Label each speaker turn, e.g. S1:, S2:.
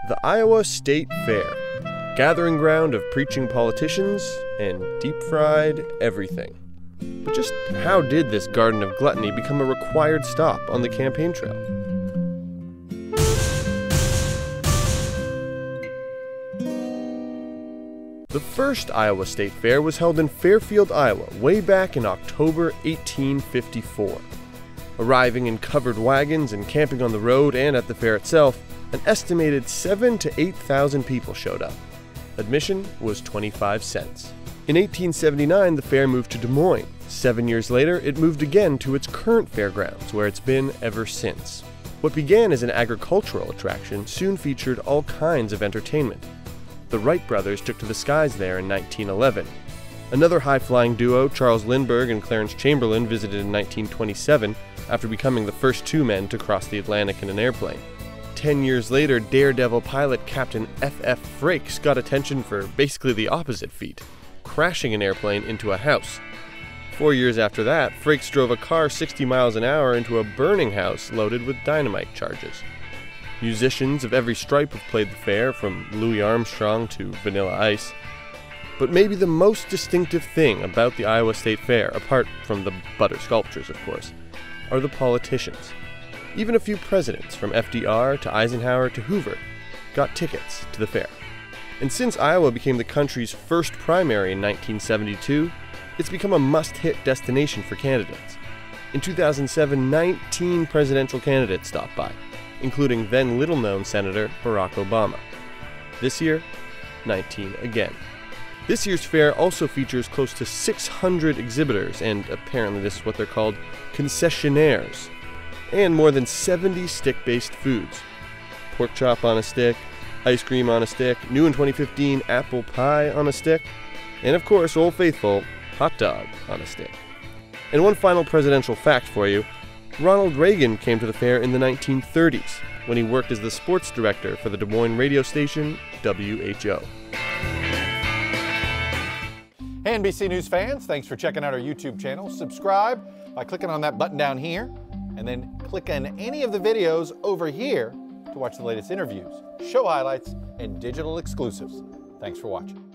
S1: The Iowa State Fair, gathering ground of preaching politicians and deep-fried everything. But just how did this garden of gluttony become a required stop on the campaign trail? The first Iowa State Fair was held in Fairfield, Iowa, way back in October 1854. Arriving in covered wagons and camping on the road and at the fair itself, an estimated 7,000 to 8,000 people showed up. Admission was 25 cents. In 1879, the fair moved to Des Moines. 7 years later, it moved again to its current fairgrounds, where it's been ever since. What began as an agricultural attraction soon featured all kinds of entertainment. The Wright brothers took to the skies there in 1911. Another high-flying duo, Charles Lindbergh and Clarence Chamberlain, visited in 1927 after becoming the first two men to cross the Atlantic in an airplane. 10 years later, daredevil pilot Captain F.F. Frakes got attention for basically the opposite feat, crashing an airplane into a house. 4 years after that, Frakes drove a car 60 miles an hour into a burning house loaded with dynamite charges. Musicians of every stripe have played the fair, from Louis Armstrong to Vanilla Ice. But maybe the most distinctive thing about the Iowa State Fair, apart from the butter sculptures of course, are the politicians. Even a few presidents, from FDR to Eisenhower to Hoover, got tickets to the fair. And since Iowa became the country's first primary in 1972, it's become a must-hit destination for candidates. In 2007, 19 presidential candidates stopped by, including then little-known Senator Barack Obama. This year, 19 again. This year's fair also features close to 600 exhibitors, and apparently this is what they're called, concessionaires, and more than 70 stick-based foods. Pork chop on a stick, ice cream on a stick, new in 2015, apple pie on a stick, and of course, Old Faithful, hot dog on a stick. And one final presidential fact for you, Ronald Reagan came to the fair in the 1930s, when he worked as the sports director for the Des Moines radio station WHO.
S2: Hey NBC News fans, thanks for checking out our YouTube channel. Subscribe by clicking on that button down here, and then click on any of the videos over here to watch the latest interviews, show highlights, and digital exclusives. Thanks for watching.